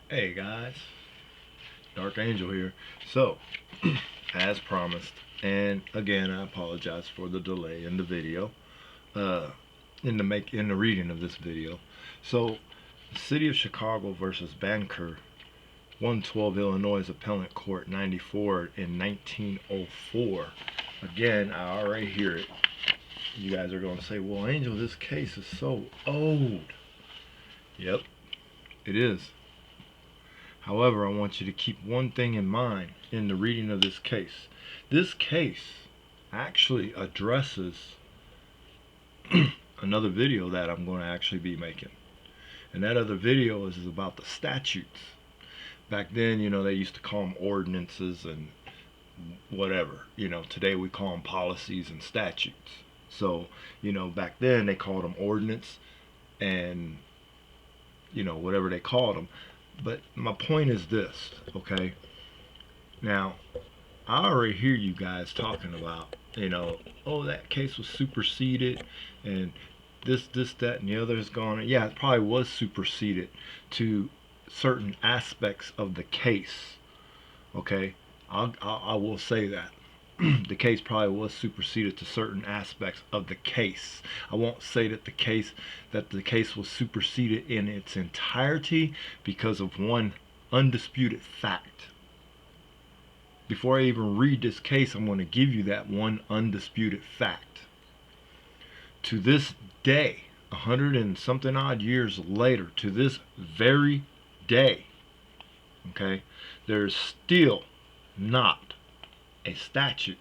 Hey guys, Dark Angel here. So, as promised, and again, I apologize for the delay in the video, uh, in the reading of this video. So, the City of Chicago versus Banker, 112 Illinois Appellate Court, 94 in 1904. Again, I already hear it. You guys are going to say, "Well, Angel, this case is so old." Yep, it is. However, I want you to keep one thing in mind in the reading of this case. This case actually addresses another video that I'm going to actually be making. And that other video is about the statutes. Back then, they used to call them ordinances and whatever. Today we call them policies and statutes. So, back then they called them ordinance and, whatever they called them. But my point is this, okay? Now, I already hear you guys talking about, oh, that case was superseded and this, that, and the other is gone. Yeah, it probably was superseded to certain aspects of the case. Okay, I will say that. The case probably was superseded to certain aspects of the case. I won't say that the case was superseded in its entirety because of one undisputed fact. Before I even read this case, I'm going to give you that one undisputed fact. To this day, 100 and something odd years later, to this very day, okay, there's still not a statute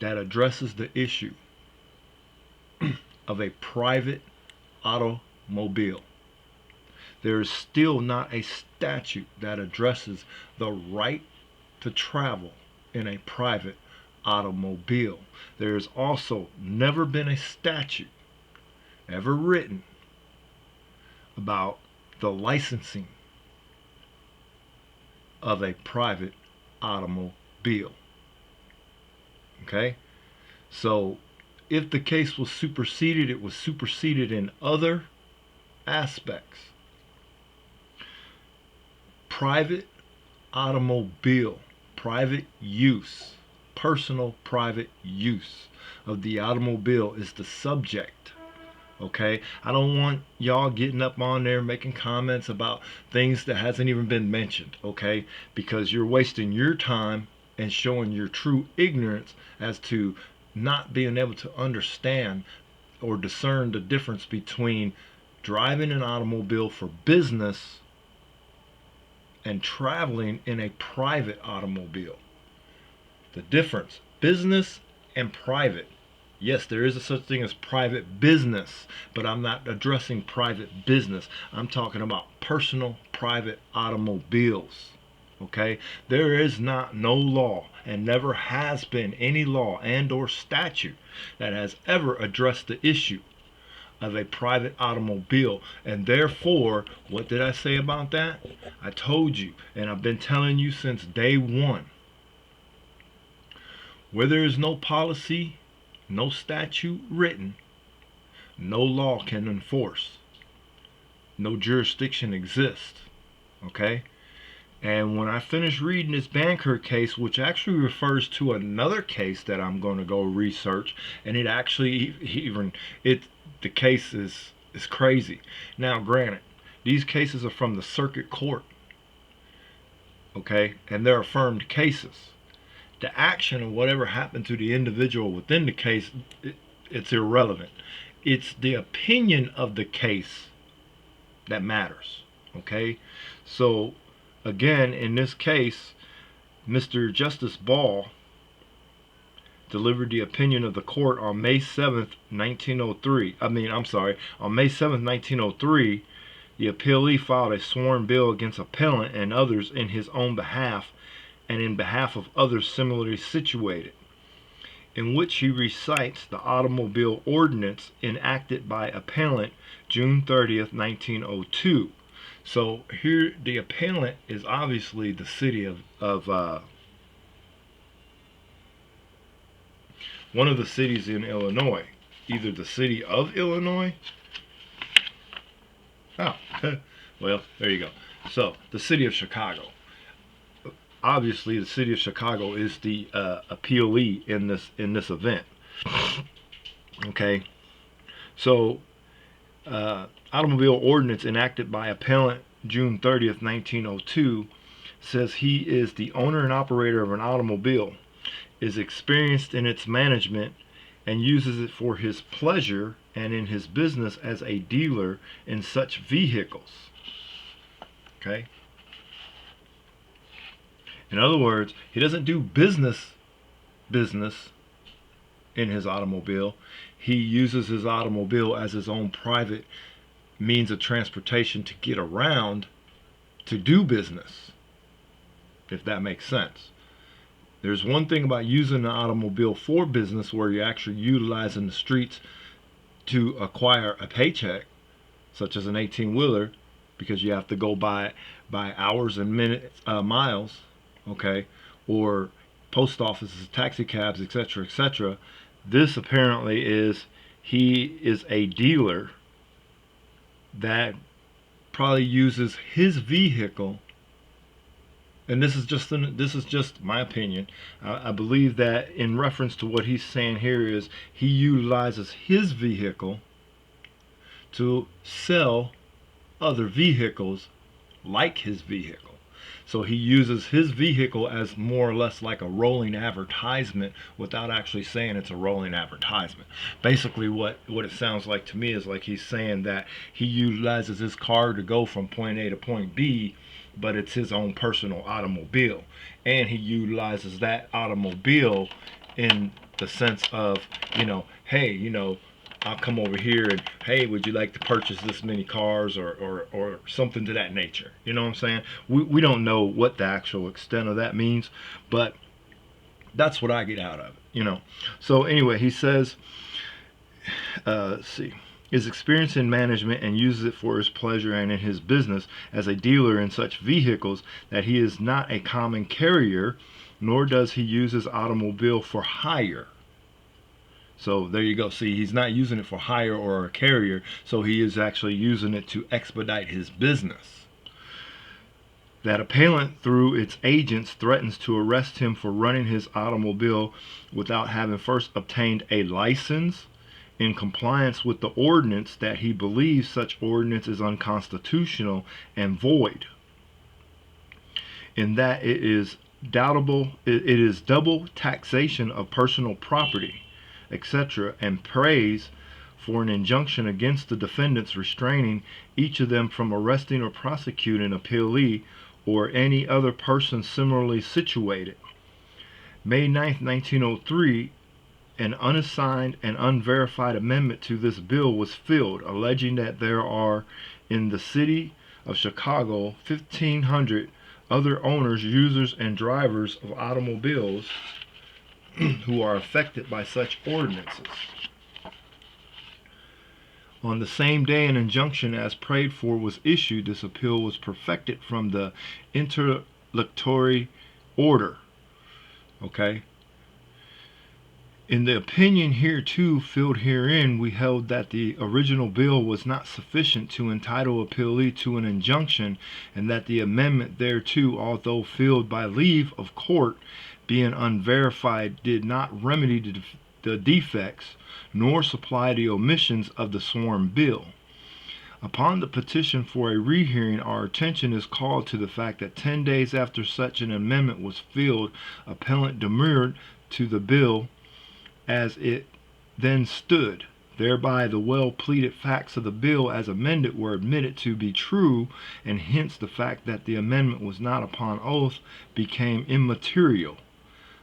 that addresses the issue of a private automobile. There is still not a statute that addresses the right to travel in a private automobile. There has also never been a statute ever written about the licensing of a private automobile. Okay? So, if the case was superseded, it was superseded in other aspects. Private automobile, private use, personal private use of the automobile is the subject. Okay, I don't want y'all getting up on there making comments about things that hasn't even been mentioned. Okay, because you're wasting your time and showing your true ignorance as to not being able to understand or discern the difference between driving an automobile for business and traveling in a private automobile. The difference, business and private. Yes, there is a such thing as private business, but I'm not addressing private business. I'm talking about personal private automobiles. Okay? There is no law and never has been any law and or statute that has ever addressed the issue of a private automobile. And therefore, what did I say about that? I told you, and I've been telling you since day one, where there is no policy, no statute written, no law can enforce. No jurisdiction exists. Okay? And when I finish reading this Banker case, which actually refers to another case that I'm going to go research, and it actually even the case is crazy. Now, granted, these cases are from the circuit court, okay, and they're affirmed cases. The action or whatever happened to the individual within the case, it's irrelevant. It's the opinion of the case that matters. Okay, so again, in this case, Mr. Justice Ball delivered the opinion of the court on May 7th, 1903. On May 7th, 1903, the appellee filed a sworn bill against appellant and others in his own behalf and in behalf of others similarly situated, in which he recites the automobile ordinance enacted by appellant June 30th, 1902. So here the appellant is obviously the city of one of the cities in Illinois, either the city of Illinois Oh, well, there you go. So, the city of Chicago. Obviously, the city of Chicago is the appealee in this event. Okay, so automobile ordinance enacted by appellant June 30th, 1902 says he is the owner and operator of an automobile, is experienced in its management, and uses it for his pleasure and in his business as a dealer in such vehicles. Okay? In other words, he doesn't do business in his automobile. He uses his automobile as his own private means of transportation to get around to do business, if that makes sense. There's one thing about using an automobile for business where you're actually utilizing the streets to acquire a paycheck, such as an 18-wheeler, because you have to go by hours and minutes, miles, okay, or post offices, taxi cabs, etc., etc. This apparently is he is a dealer that probably uses his vehicle, and this is just my opinion. I believe that in reference to what he's saying here is he utilizes his vehicle to sell other vehicles like his vehicle. So he uses his vehicle as more or less like a rolling advertisement without actually saying it's a rolling advertisement. Basically what it sounds like to me is like he's saying that he utilizes his car to go from point A to point B, but it's his own personal automobile. And he utilizes that automobile in the sense of, hey, I'll come over here and, hey, would you like to purchase this many cars, or something to that nature? You know what I'm saying? We don't know what the actual extent of that means, but that's what I get out of it. So anyway, he says, let's see, is experienced in management and uses it for his pleasure and in his business as a dealer in such vehicles, that he is not a common carrier, nor does he use his automobile for hire. So there you go. See, he's not using it for hire or a carrier, so he is actually using it to expedite his business. That appellant, through its agents, threatens to arrest him for running his automobile without having first obtained a license, in compliance with the ordinance, that he believes such ordinance is unconstitutional and void, in that it is double taxation of personal property, etc., and prays for an injunction against the defendants, restraining each of them from arresting or prosecuting a appealee or any other person similarly situated. May 9th, 1903, an unassigned and unverified amendment to this bill was filed, alleging that there are in the city of Chicago 1,500 other owners, users, and drivers of automobiles who are affected by such ordinances. On the same day an injunction as prayed for was issued, this appeal was perfected from the interlocutory order. Okay? In the opinion hereto filled herein, we held that the original bill was not sufficient to entitle a appealee to an injunction, and that the amendment thereto, although filled by leave of court, being unverified, did not remedy the defects, nor supply the omissions of the sworn bill. Upon the petition for a rehearing, our attention is called to the fact that 10 days after such an amendment was filled, appellant demurred to the bill as it then stood. Thereby the well-pleaded facts of the bill as amended were admitted to be true, and hence the fact that the amendment was not upon oath became immaterial.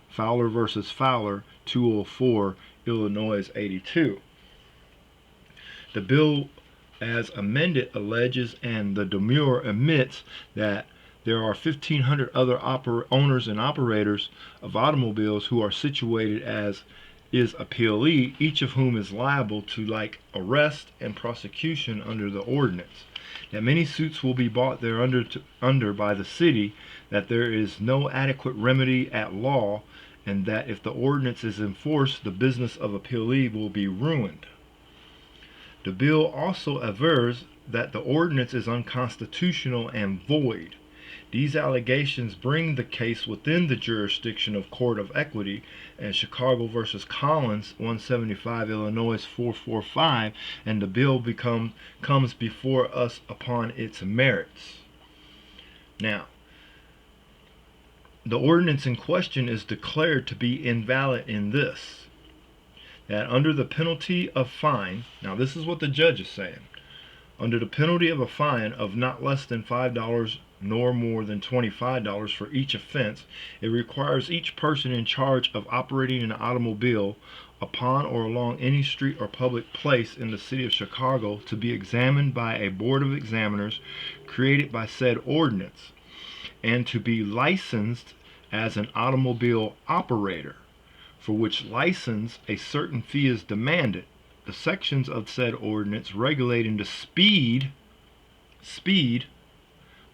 Fowler versus Fowler, 204, Illinois 82. The bill as amended alleges, and the demurrer admits, that there are 1,500 other owners and operators of automobiles who are situated as is appealee, each of whom is liable to arrest and prosecution under the ordinance. That many suits will be brought there under by the city, that there is no adequate remedy at law, and that if the ordinance is enforced, the business of appealee will be ruined. The bill also avers that the ordinance is unconstitutional and void. These allegations bring the case within the jurisdiction of Court of Equity and Chicago versus Collins 175 Illinois 445, and the bill comes before us upon its merits. Now, the ordinance in question is declared to be invalid in this, that under the penalty of fine, now this is what the judge is saying, under the penalty of a fine of not less than $5 nor more than $25 for each offense, it requires each person in charge of operating an automobile upon or along any street or public place in the city of Chicago to be examined by a board of examiners created by said ordinance, and to be licensed as an automobile operator, for which license a certain fee is demanded. The sections of said ordinance regulating the speed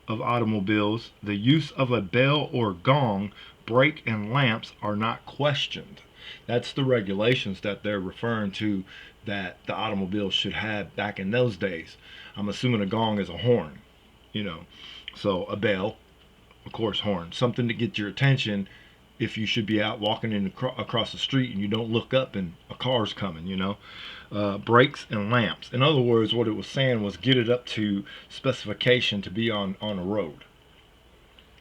of automobiles, the use of a bell or gong, brake, and lamps are not questioned. That's the regulations that they're referring to that the automobile should have back in those days. I'm assuming a gong is a horn, so a bell, of course, horn, something to get your attention if you should be out walking across the street and you don't look up and a car's coming, brakes and lamps. In other words, what it was saying was get it up to specification to be on a road.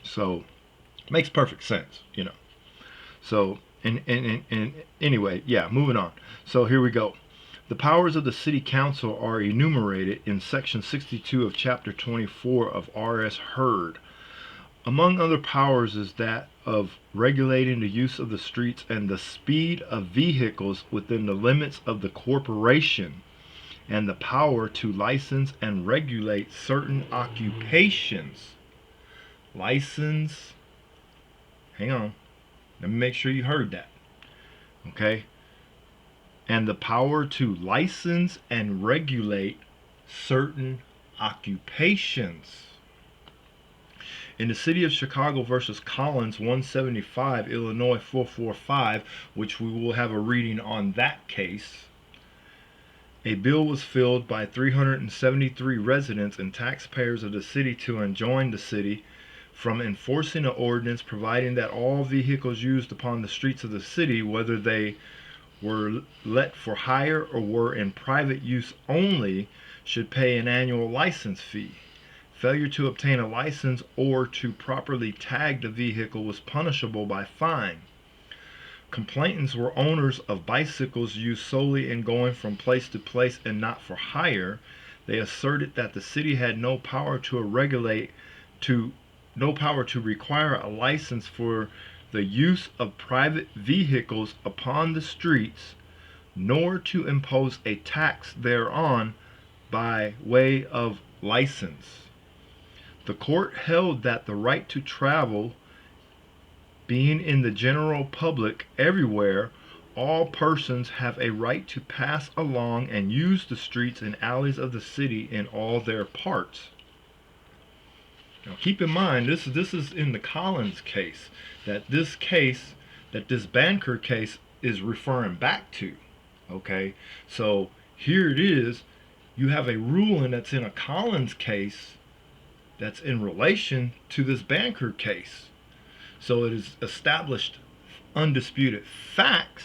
So makes perfect sense, So and anyway, yeah, moving on. So here we go. The powers of the city council are enumerated in section 62 of chapter 24 of R.S. Hurd. Among other powers is that of regulating the use of the streets and the speed of vehicles within the limits of the corporation, and the power to license and regulate certain occupations. License, hang on, let me make sure you heard that, okay? And the power to license and regulate certain occupations. In the city of Chicago versus Collins 175 Illinois 445, which we will have a reading on that case, a bill was filled by 373 residents and taxpayers of the city to enjoin the city from enforcing an ordinance providing that all vehicles used upon the streets of the city, whether they were let for hire or were in private use only, should pay an annual license fee. Failure to obtain a license or to properly tag the vehicle was punishable by fine. Complainants were owners of bicycles used solely in going from place to place and not for hire. They asserted that the city had no power to require a license for the use of private vehicles upon the streets, nor to impose a tax thereon by way of license. The court held that the right to travel being in the general public everywhere, all persons have a right to pass along and use the streets and alleys of the city in all their parts. Now keep in mind, this is in the Collins case, that this Banker case is referring back to. Okay, so here it is, you have a ruling that's in a Collins case that's in relation to this Banker case. So it is established undisputed facts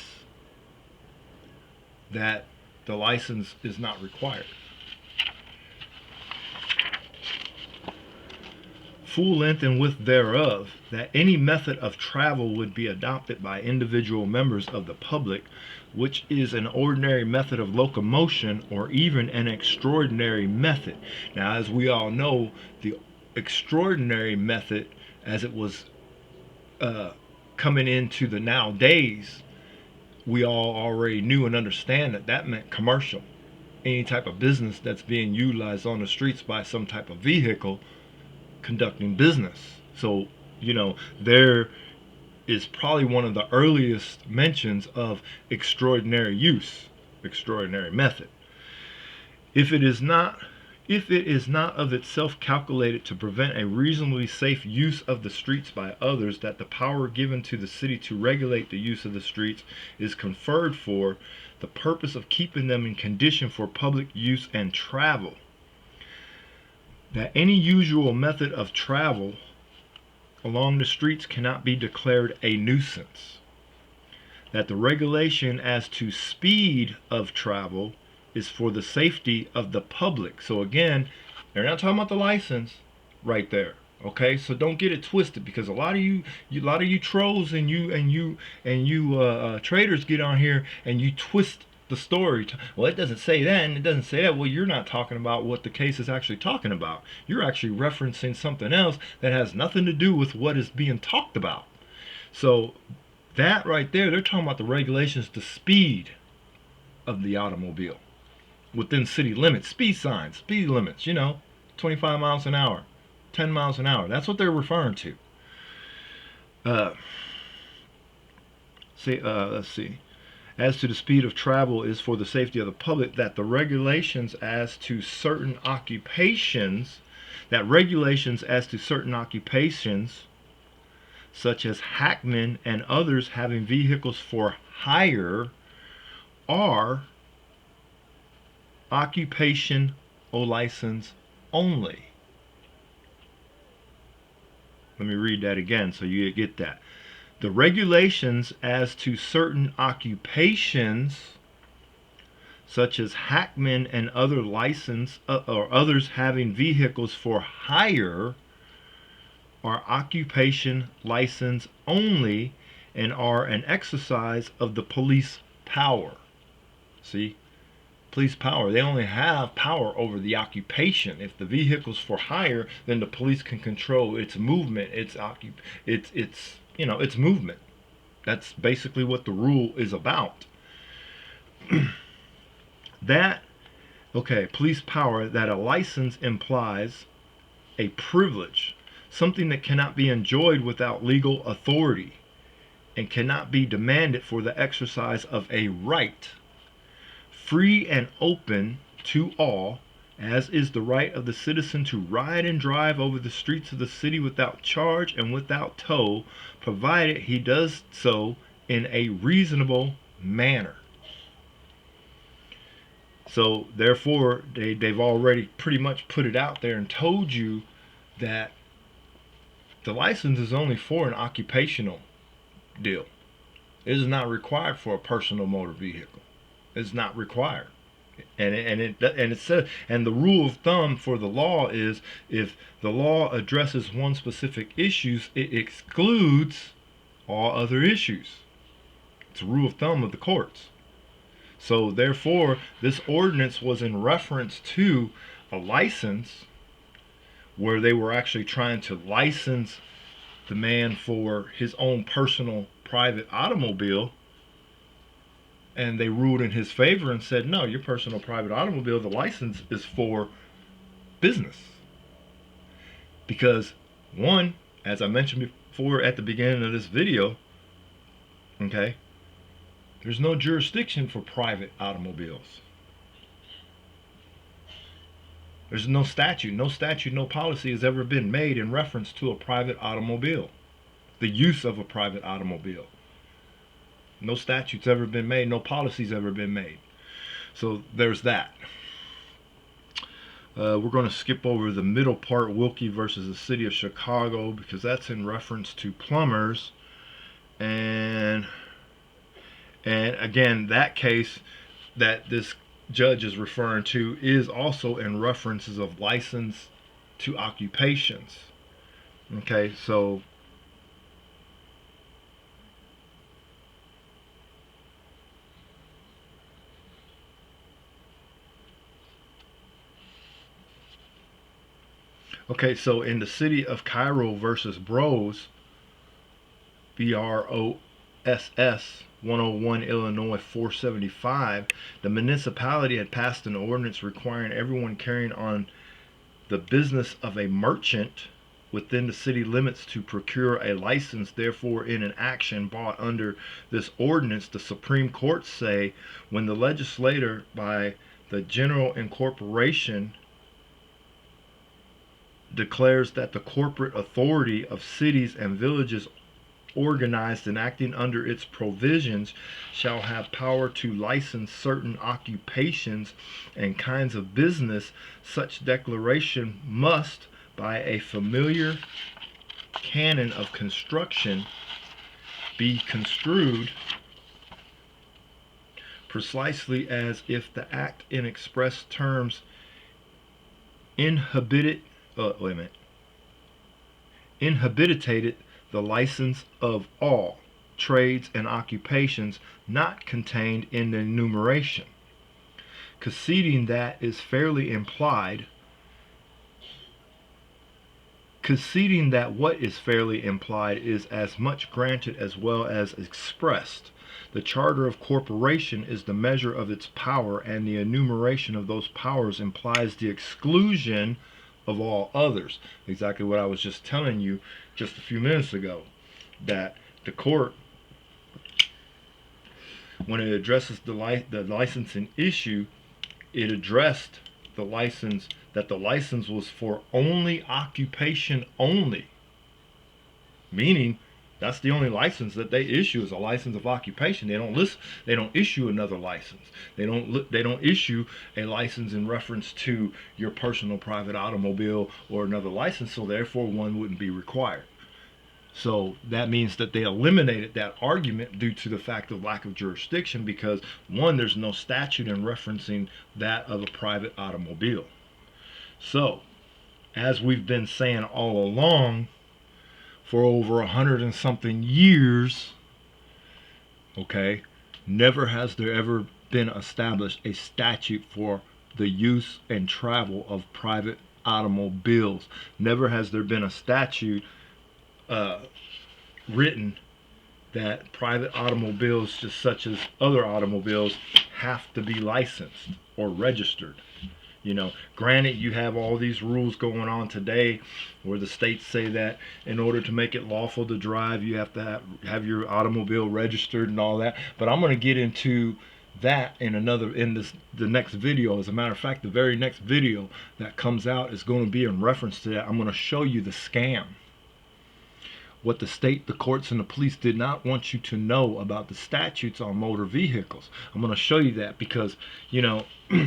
that the license is not required. Full length and width thereof, that any method of travel would be adopted by individual members of the public, which is an ordinary method of locomotion or even an extraordinary method. Now, as we all know, the extraordinary method, as it was coming into the nowadays, we all already knew and understand that meant commercial. Any type of business that's being utilized on the streets by some type of vehicle conducting business. So, there is probably one of the earliest mentions of extraordinary use, extraordinary method. If it is not of itself calculated to prevent a reasonably safe use of the streets by others, that the power given to the city to regulate the use of the streets is conferred for the purpose of keeping them in condition for public use and travel. that any usual method of travel along the streets cannot be declared a nuisance, that the regulation as to speed of travel is for the safety of the public. So again, they're not talking about the license right there. Okay, so don't get it twisted, because a lot of a lot of you trolls and you traders get on here and you twist the story. Well, it doesn't say that and it doesn't say that. Well, you're not talking about what the case is actually talking about. You're actually referencing something else that has nothing to do with what is being talked about. So that right there, they're talking about the regulations, the speed of the automobile within city limits, speed signs, speed limits, 25 miles an hour, 10 miles an hour. That's what they're referring to. Let's see. As to the speed of travel is for the safety of the public, that the regulations as to certain occupations, such as hackmen and others having vehicles for hire, are occupation or license only. Let me read that again so you get that. The regulations as to certain occupations, such as hackmen and other license or others having vehicles for hire, are occupation license only and are an exercise of the police power. See? Police power. They only have power over the occupation. If the vehicle's for hire, then the police can control its movement, its movement. That's basically what the rule is about. Police power, that a license implies a privilege, something that cannot be enjoyed without legal authority and cannot be demanded for the exercise of a right, free and open to all, as is the right of the citizen to ride and drive over the streets of the city without charge and without toll, provided he does so in a reasonable manner. So therefore, they've already pretty much put it out there and told you that the license is only for an occupational deal. It is not required for a personal motor vehicle. It's not required. And the rule of thumb for the law is, if the law addresses one specific issue, it excludes all other issues. It's a rule of thumb of the courts. So therefore, this ordinance was in reference to a license, where they were actually trying to license the man for his own personal private automobile, and they ruled in his favor and said, no, your personal private automobile, the license is for business. Because one, as I mentioned before at the beginning of this video, okay, there's no jurisdiction for private automobiles. There's no statute, no policy has ever been made in reference to a private automobile, the use of a private automobile. No statute's ever been made, no policy's ever been made. So there's that. We're going to skip over the middle part, Wilkie versus the City of Chicago, because that's in reference to plumbers. And again, that case that this judge is referring to is also in references of license to occupations. Okay, so in the City of Cairo versus Bros, BROSS 101 Illinois 475, the municipality had passed an ordinance requiring everyone carrying on the business of a merchant within the city limits to procure a license. Therefore, in an action brought under this ordinance, the Supreme Court say, when the legislator by the general incorporation declares that the corporate authority of cities and villages organized and acting under its provisions shall have power to license certain occupations and kinds of business, such declaration must, by a familiar canon of construction, be construed precisely as if the act in express terms inhibited inhibitated the license of all trades and occupations not contained in the enumeration, conceding that is fairly implied, conceding that what is fairly implied is as much granted as well as expressed. The charter of corporation is the measure of its power, and the enumeration of those powers implies the exclusion of all others. Exactly what I was just telling you just a few minutes ago, that the court, when it addresses the licensing issue, it addressed the license, that the license was for only occupation only, meaning that's the only license that they issue, is a license of occupation. They don't issue another license. They don't issue a license in reference to your personal private automobile or another license, so therefore one wouldn't be required. So that means that they eliminated that argument due to the fact of lack of jurisdiction, because one, there's no statute in referencing that of a private automobile. So, as we've been saying all along, for over 100 and something years, okay, never has there ever been established a statute for the use and travel of private automobiles. Never has there been a statute written that private automobiles, just such as other automobiles, have to be licensed or registered. You know, granted, you have all these rules going on today where the states say that in order to make it lawful to drive, you have to have your automobile registered and all that. But I'm going to get into that in the next video. As a matter of fact, the very next video that comes out is going to be in reference to that. I'm going to show you the scam. What the state, the courts, and the police did not want you to know about the statutes on motor vehicles. I'm going to show you that because, you know,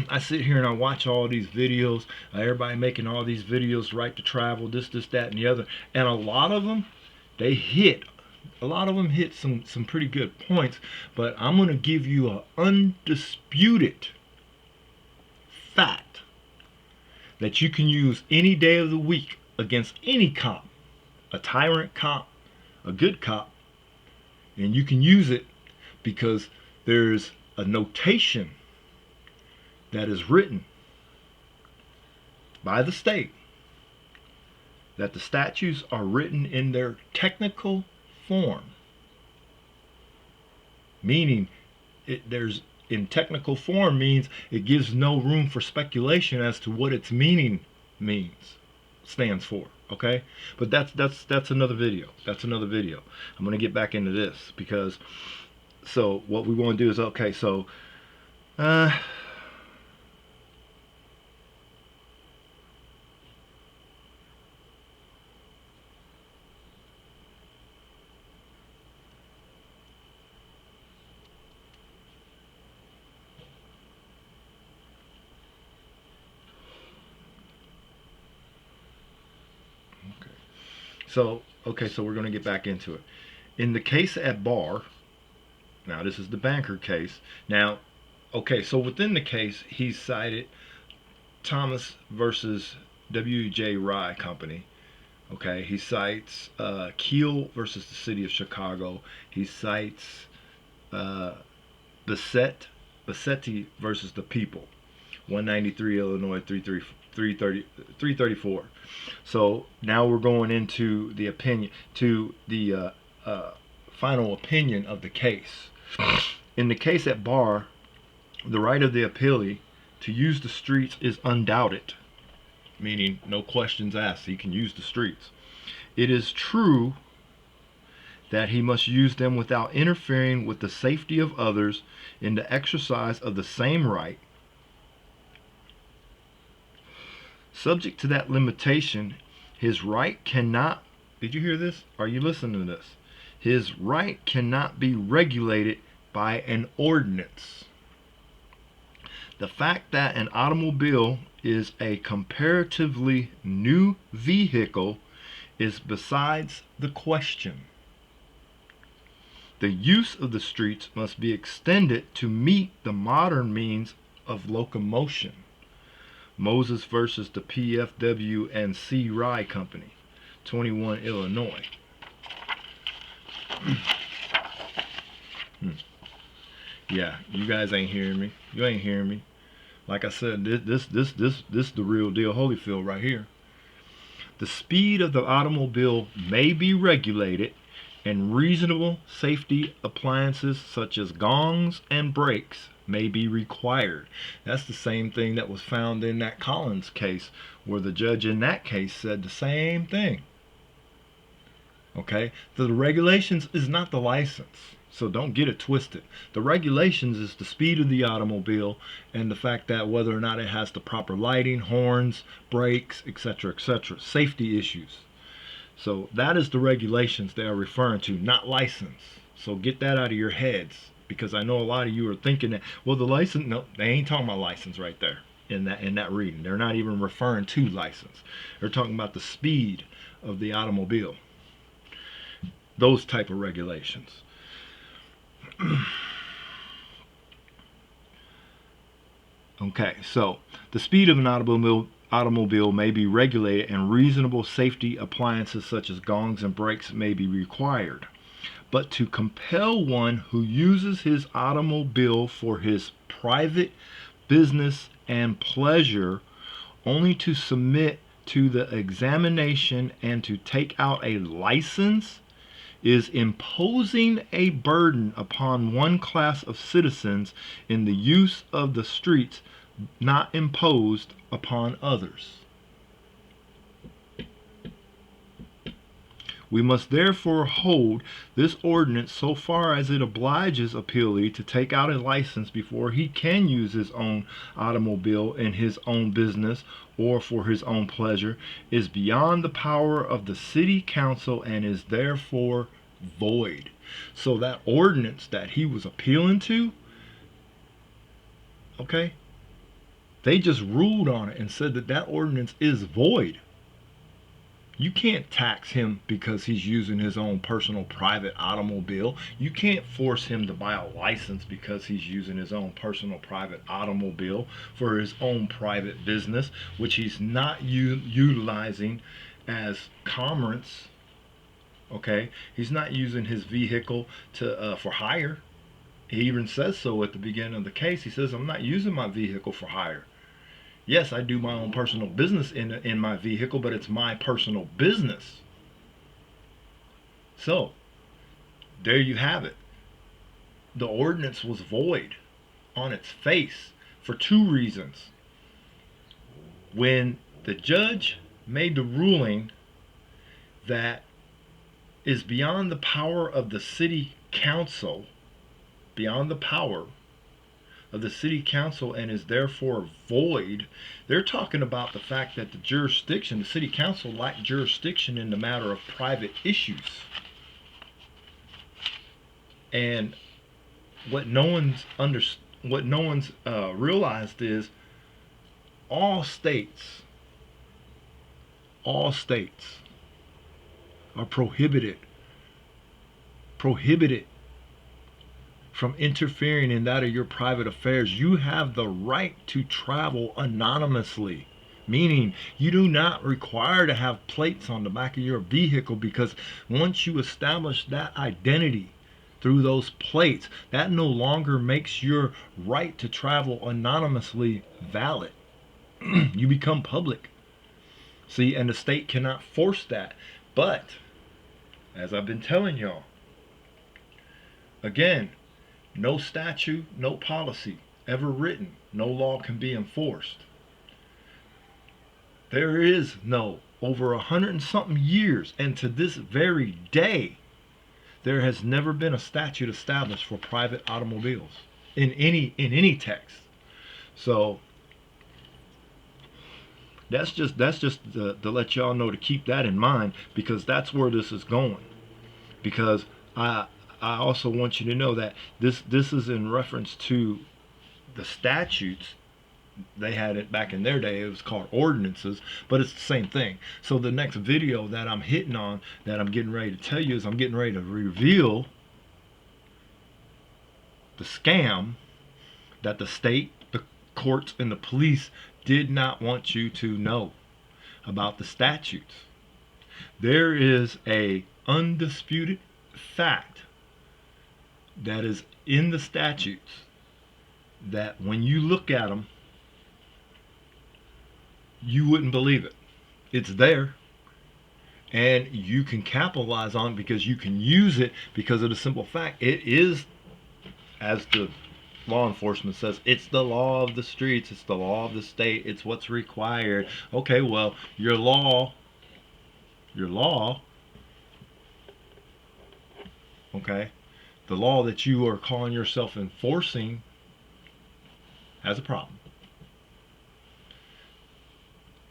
I sit here and I watch all these videos, everybody making all these videos, right to travel, this, that, and the other. And a lot of them, hit some pretty good points. But I'm going to give you an undisputed fact that you can use any day of the week against any cop. A tyrant cop, a good cop, and you can use it because there's a notation that is written by the state, that the statutes are written in their technical form, meaning there's in technical form means it gives no room for speculation as to what its meaning stands for. Okay, but that's another video. That's another video. I'm gonna get back into this because, so what we want to do is, okay, so So, okay, so we're going to get back into it. In the case at bar, now this is the banker case. Now, okay, so within the case, he cited Thomas versus W.J. Rye Company. Okay, he cites Keel versus the city of Chicago. He cites Bassetti versus the people. 193 Illinois 334. So now we're going into the opinion, to the final opinion of the case. In the case at bar, the right of the appellee to use the streets is undoubted, meaning no questions asked. He can use the streets. It is true that he must use them without interfering with the safety of others in the exercise of the same right. Subject to that limitation, his right cannot, did you hear this? Are you listening to this? His right cannot be regulated by an ordinance. The fact that an automobile is a comparatively new vehicle is besides the question. The use of the streets must be extended to meet the modern means of locomotion. Moses versus the PFW and C. Rye Company, 21 Illinois. Yeah, you guys ain't hearing me. You ain't hearing me. Like I said, this the real deal Holyfield right here. The speed of the automobile may be regulated, and reasonable safety appliances such as gongs and brakes may be required. That's the same thing that was found in that Collins case, where the judge in that case said the same thing. Okay, so the regulations is not the license. So don't get it twisted. The regulations is the speed of the automobile and the fact that whether or not it has the proper lighting, horns, brakes, etc., etc., safety issues. So that is the regulations they are referring to, not license. So get that out of your heads, because I know a lot of you are thinking that, well, the license, no, they ain't talking about license right there in that reading. They're not even referring to license. They're talking about the speed of the automobile. Those type of regulations. Okay, so the speed of an automobile may be regulated, and reasonable safety appliances such as gongs and brakes may be required. But to compel one who uses his automobile for his private business and pleasure only to submit to the examination and to take out a license is imposing a burden upon one class of citizens in the use of the streets not imposed upon others. We must therefore hold this ordinance so far as it obliges appealee to take out a license before he can use his own automobile in his own business or for his own pleasure is beyond the power of the city council and is therefore void. So that ordinance that he was appealing to, okay, they just ruled on it and said that that ordinance is void. You can't tax him because he's using his own personal private automobile. You can't force him to buy a license because he's using his own personal private automobile for his own private business, which he's not utilizing as commerce. Okay, he's not using his vehicle to for hire. He even says so at the beginning of the case. He says, "I'm not using my vehicle for hire." Yes, I do my own personal business in my vehicle, but it's my personal business. So, there you have it. The ordinance was void on its face for two reasons. When the judge made the ruling that is beyond the power of the city council, beyond the power of the city council and is therefore void, they're talking about the fact that the city council lacked jurisdiction in the matter of private issues. And what no one's realized is all states are prohibited from interfering in that of your private affairs. You have the right to travel anonymously, meaning you do not require to have plates on the back of your vehicle, because once you establish that identity through those plates, that no longer makes your right to travel anonymously valid. You become public. See, and the state cannot force that. But as I've been telling y'all, again, no statute, no policy ever written, no law can be enforced. There is no, over 100 and something years, and to this very day, there has never been a statute established for private automobiles in any text. So that's just to let y'all know to keep that in mind, because that's where this is going. Because I I also want you to know that this is in reference to the statutes. They had it back in their day. It was called ordinances, but it's the same thing. So the next video that I'm hitting on, that I'm getting ready to tell you, is I'm getting ready to reveal the scam that the state, the courts, and the police did not want you to know about the statutes. There is a undisputed fact that is in the statutes that when you look at them, you wouldn't believe it. It's there, and you can capitalize on it because you can use it because of the simple fact it is, as the law enforcement says, it's the law of the streets, it's the law of the state, it's what's required. Okay, well, your law, okay, the law that you are calling yourself enforcing has a problem.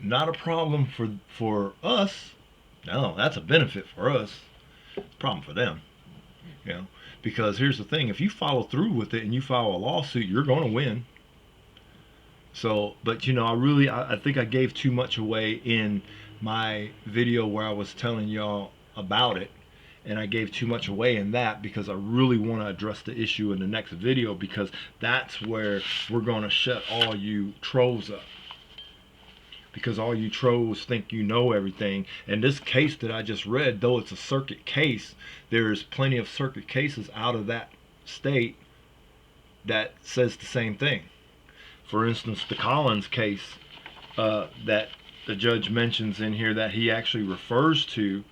Not a problem for us. No, that's a benefit for us. It's a problem for them. You know, because here's the thing: if you follow through with it and you file a lawsuit, you're going to win. So, but I think I gave too much away in my video where I was telling y'all about it, and I gave too much away in that because I really want to address the issue in the next video, because that's where we're going to shut all you trolls up. Because all you trolls think you know everything. And this case that I just read, though it's a circuit case, there's plenty of circuit cases out of that state that says the same thing. For instance, the Collins case that the judge mentions in here that he actually refers to,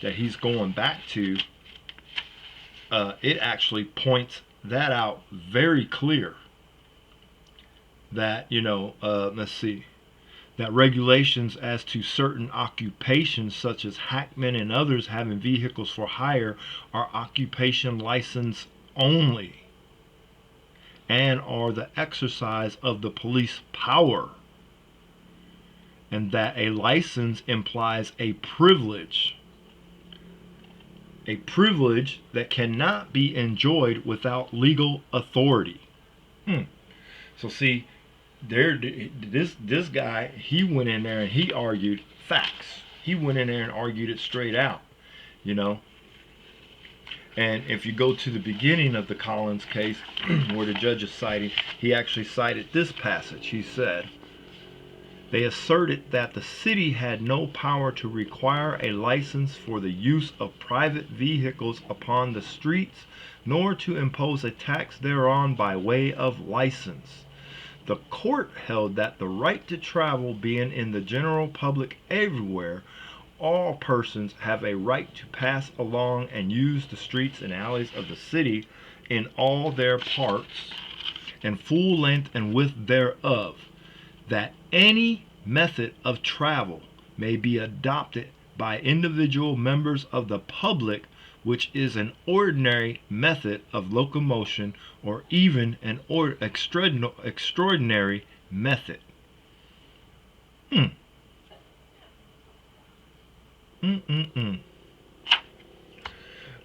that he's going back to, it actually points that out very clear. That, let's see, that regulations as to certain occupations such as hackmen and others having vehicles for hire are occupation license only and are the exercise of the police power, and that a license implies a privilege that cannot be enjoyed without legal authority. So see, this guy, he went in there and he argued facts. He went in there and argued it straight out, And if you go to the beginning of the Collins case, where the judge is citing, he actually cited this passage. He said, they asserted that the city had no power to require a license for the use of private vehicles upon the streets, nor to impose a tax thereon by way of license. The court held that the right to travel being in the general public everywhere, all persons have a right to pass along and use the streets and alleys of the city in all their parts and full length and width thereof, that any method of travel may be adopted by individual members of the public which is an ordinary method of locomotion or even an extraordinary method.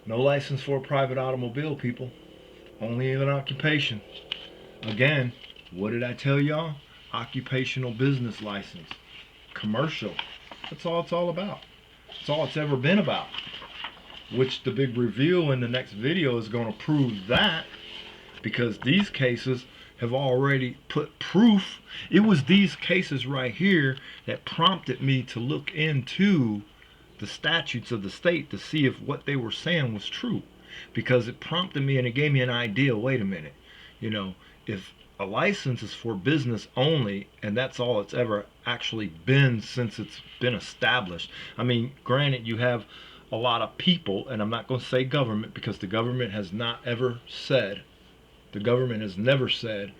No license for a private automobile, people. Only an occupation. Again, what did I tell y'all? Occupational business license. Commercial. That's all it's all about. That's all it's ever been about. Which the big reveal in the next video is going to prove that, because these cases have already put proof. It was these cases right here that prompted me to look into the statutes of the state to see if what they were saying was true, because it prompted me and it gave me an idea. Wait a minute, if a license is for business only, and that's all it's ever actually been since it's been established. I mean, granted, you have a lot of people, and I'm not going to say government, because the government has not ever said, the government has never said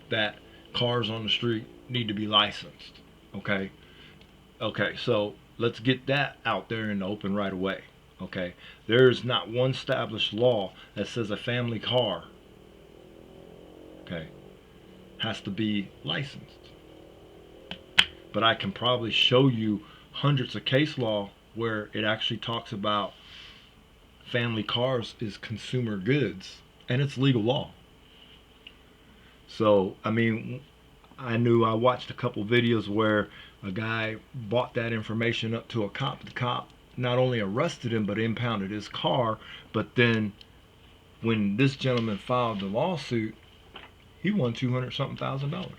that cars on the street need to be licensed. Okay, so let's get that out there in the open right away. Okay, there's not one established law that says a family car, okay, has to be licensed. But I can probably show you hundreds of case law where it actually talks about family cars is consumer goods, and it's legal law. So, I mean, I watched a couple videos where a guy brought that information up to a cop. The cop not only arrested him, but impounded his car. But then when this gentleman filed the lawsuit, he won 200 something $1,000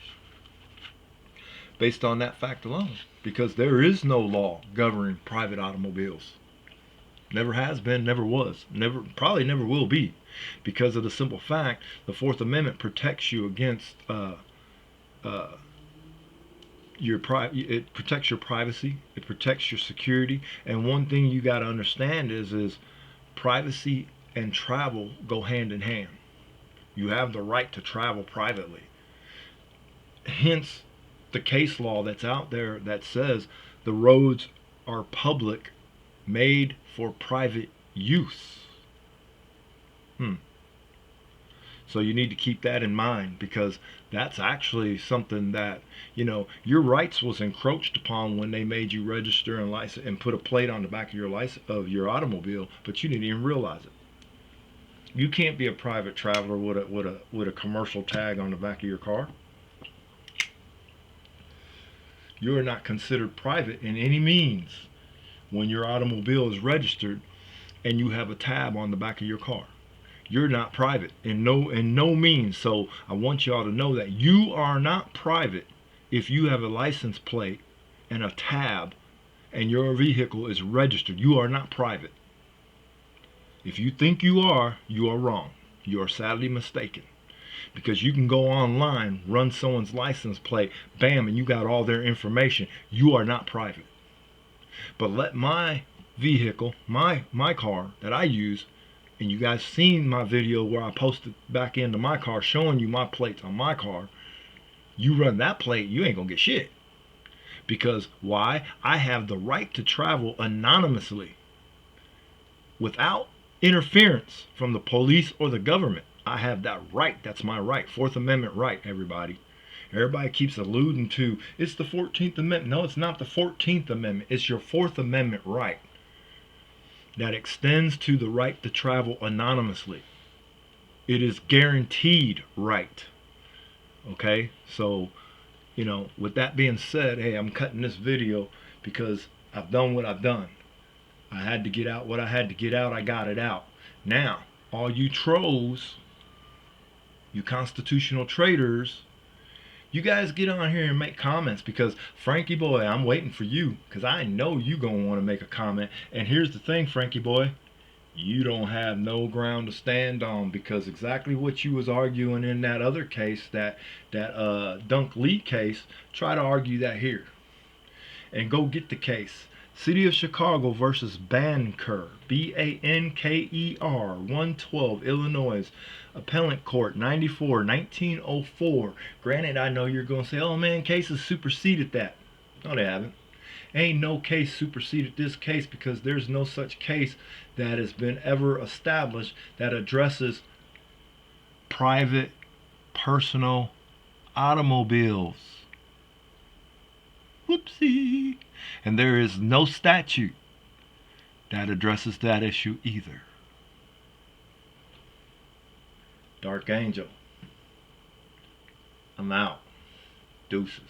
based on that fact alone, because there is no law governing private automobiles. Never has been, never was, never, probably never will be, because of the simple fact the Fourth Amendment protects you against it protects your privacy, it protects your security. And one thing you got to understand is privacy and travel go hand in hand. You have the right to travel privately. Hence the case law that's out there that says the roads are public, made for private use. So you need to keep that in mind, because that's actually something that, your rights was encroached upon when they made you register and license and put a plate on the back of your license of your automobile, but you didn't even realize it. You can't be a private traveler with a commercial tag on the back of your car. You are not considered private in any means when your automobile is registered and you have a tab on the back of your car. You're not private in no means. So I want y'all to know that you are not private if you have a license plate and a tab and your vehicle is registered. You are not private. If you think you are wrong. You are sadly mistaken. Because you can go online, run someone's license plate, bam, and you got all their information. You are not private. But let my vehicle, my car that I use, and you guys seen my video where I posted back into my car showing you my plates on my car. You run that plate, you ain't gonna get shit. Because why? I have the right to travel anonymously without interference from the police or the government. I have that right. That's my right. Fourth Amendment right, everybody. Everybody keeps alluding to it's the 14th Amendment. No, it's not the 14th Amendment. It's your Fourth Amendment right that extends to the right to travel anonymously. It is guaranteed right. Okay? So, with that being said, hey, I'm cutting this video because I've done what I've done. I had to get out what I had to get out. I got it out. Now, all you trolls, you constitutional traitors, you guys get on here and make comments, because Frankie boy, I'm waiting for you, because I know you gonna want to make a comment. And here's the thing, Frankie boy, you don't have no ground to stand on, because exactly what you was arguing in that other case, that Dunk Lee case, try to argue that here. And go get the case. City of Chicago versus Banker, Banker, 112, Illinois, Appellate Court, 94, 1904. Granted, I know you're going to say, oh man, cases superseded that. No, they haven't. Ain't no case superseded this case, because there's no such case that has been ever established that addresses private, personal automobiles. Whoopsie. And there is no statute that addresses that issue either. Dark Angel, I'm out. Deuces.